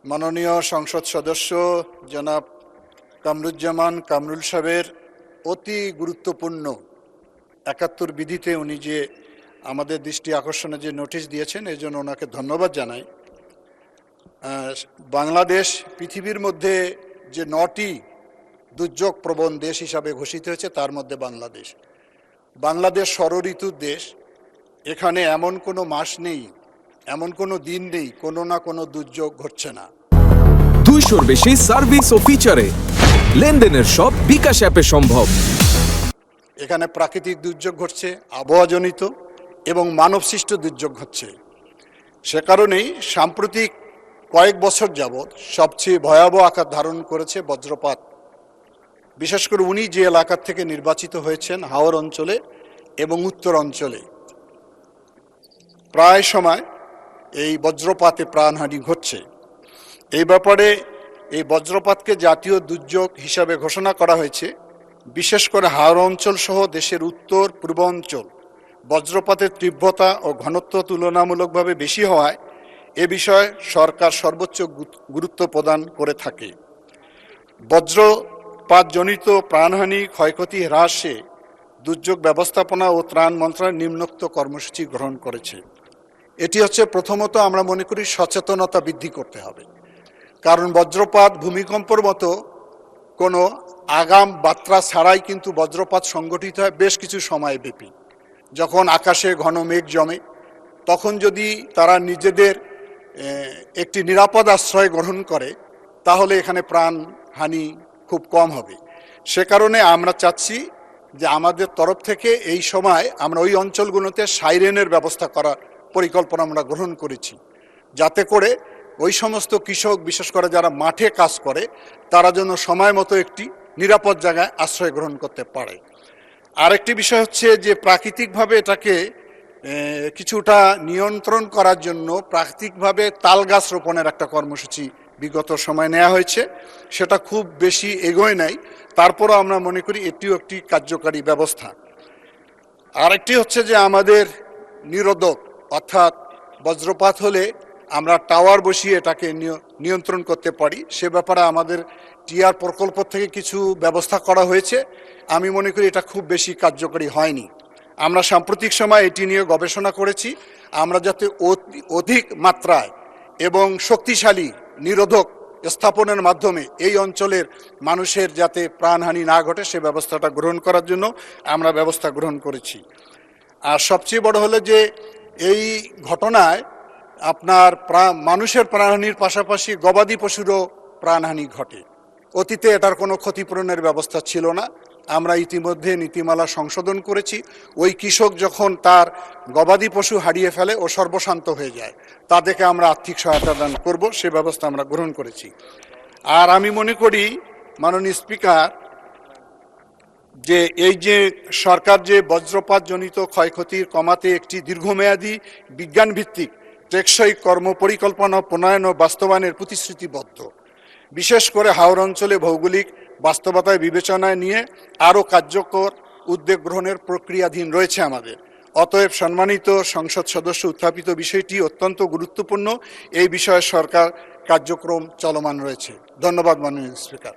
মাননীয় সংসদ সদস্য জনাব কামরুজ্জামান কামরুল সাহেবের অতি গুরুত্বপূর্ণ ৭১ বিধিতে উনি যে আমাদের দৃষ্টি আকর্ষণে যে নোটিশ দিয়েছেন এই জন্য ওনাকে ধন্যবাদ জানাই। বাংলাদেশ পৃথিবীর মধ্যে যে ৯টি দুর্যোগ প্রবণ দেশ হিসাবে ঘোষিত হয়েছে তার মধ্যে বাংলাদেশ ষড়ঋতুর দেশ। এখানে এমন কোনো মাস নেই, এমন কোনো দিন নেই কোনো না কোনো দুর্যোগ ঘটছে না। 200-র বেশি সার্ভিস ও ফিচারে লেনদেনের সব বিকাশ অ্যাপে সম্ভব। এখানে প্রাকৃতিক দুর্যোগ ঘটছে, আবহাওয়াজনিত এবং মানবসৃষ্ট দুর্যোগ ঘটছে। সে কারণেই সাম্প্রতিক কয়েক বছর যাবৎ সবচেয়ে ভয়াবহ আকার ধারণ করেছে বজ্রপাত। বিশেষ করে উনি যে এলাকার থেকে নির্বাচিত হয়েছেন হাওর অঞ্চলে এবং উত্তর অঞ্চলে প্রায় সময় এই বজ্রপাতে প্রাণহানি ঘটছে। এই ব্যাপারে এই বজ্রপাতকে জাতীয় দুর্যোগ হিসাবে ঘোষণা করা হয়েছে। বিশেষ করে হাওর অঞ্চল সহ দেশের উত্তর পূর্বাঞ্চল বজ্রপাতের তীব্রতা ও ঘনত্ব তুলনামূলকভাবে বেশি হওয়ায় এ বিষয়ে সরকার সর্বোচ্চ গুরুত্ব প্রদান করে থাকে। বজ্রপাতজনিত প্রাণহানি ক্ষয়ক্ষতি হ্রাসে দুর্যোগ ব্যবস্থাপনা ও ত্রাণ মন্ত্রণালয় নিম্নোক্ত কর্মসূচি গ্রহণ করেছে। এটি হচ্ছে প্রথমত আমরা মনে করি সচেতনতা বৃদ্ধি করতে হবে, কারণ বজ্রপাত ভূমিকম্পর মতো কোনো আগাম বার্তা ছাড়াই কিন্তু বজ্রপাত সংঘটিত হয় বেশ কিছু সময়ব্যাপী। যখন আকাশে ঘন মেঘ জমে তখন যদি তারা নিজেদের একটি নিরাপদ আশ্রয় গ্রহণ করে তাহলে এখানে প্রাণহানি খুব কম হবে। সে কারণে আমরা চাচ্ছি যে আমাদের তরফ থেকে এই সময় আমরা ওই অঞ্চলগুলোতে সাইরেনের ব্যবস্থা করার পরিকল্পনা আমরা গ্রহণ করেছি, যাতে করে ওই সমস্ত কৃষক বিশেষ করে যারা মাঠে কাজ করে তারা যেন সময় মতো একটি নিরাপদ জায়গায় আশ্রয় গ্রহণ করতে পারে। আরেকটি বিষয় হচ্ছে যে প্রাকৃতিকভাবে এটাকে কিছুটা নিয়ন্ত্রণ করার জন্য প্রাকৃতিকভাবে তাল গাছ রোপণের একটা কর্মসূচি বিগত সময় নেওয়া হয়েছে। সেটা খুব বেশি এগোয় নাই, তারপরও আমরা মনে করি এটিও একটি কার্যকারী ব্যবস্থা। আরেকটি হচ্ছে যে আমাদের নিরোধক, অর্থাৎ বজ্রপাত হলে আমরা টাওয়ার বসিয়ে এটাকে নিয়ন্ত্রণ করতে পারি। সে ব্যাপারে আমাদের টিআর প্রকল্প থেকে কিছু ব্যবস্থা করা হয়েছে। আমি মনে করি এটা খুব বেশি কার্যকরী হয়নি। আমরা সাম্প্রতিক সময় এটি নিয়ে গবেষণা করেছি। আমরা যাতে অধিক মাত্রায় এবং শক্তিশালী নিরোধক স্থাপনের মাধ্যমে এই অঞ্চলের মানুষের যাতে প্রাণহানি না ঘটে সে ব্যবস্থাটা গ্রহণ করার জন্য আমরা ব্যবস্থা গ্রহণ করেছি। আর সবচেয়ে বড় হলো যে এই ঘটনায় আপনার মানুষের প্রাণহানির পাশাপাশি গবাদি পশুরও প্রাণহানি ঘটে। অতীতে এটার কোনো ক্ষতিপূরণের ব্যবস্থা ছিল না। আমরা ইতিমধ্যে নীতিমালা সংশোধন করেছি। ওই কৃষক যখন তার গবাদি পশু হারিয়ে ফেলে ও সর্বশান্ত হয়ে যায় তাদেরকে আমরা আর্থিক সহায়তা দান করব, সে ব্যবস্থা আমরা গ্রহণ করেছি। আর আমি মনে করি মাননীয় স্পিকার যে এই যে সরকার যে বজ্রপাতজনিত ক্ষয়ক্ষতির কমাতে একটি দীর্ঘমেয়াদী বিজ্ঞানভিত্তিক টেকসই কর্মপরিকল্পনা প্রণয়ন ও বাস্তবায়নের প্রতিশ্রুতিবদ্ধ। বিশেষ করে হাওর অঞ্চলে ভৌগোলিক বাস্তবতায় বিবেচনায় নিয়ে আরও কার্যকর উদ্যোগ গ্রহণের প্রক্রিয়াধীন রয়েছে আমাদের। অতএব সম্মানিত সংসদ সদস্য উত্থাপিত বিষয়টি অত্যন্ত গুরুত্বপূর্ণ। এই বিষয়ে সরকার কার্যক্রম চলমান রয়েছে। ধন্যবাদ মাননীয় স্পিকার।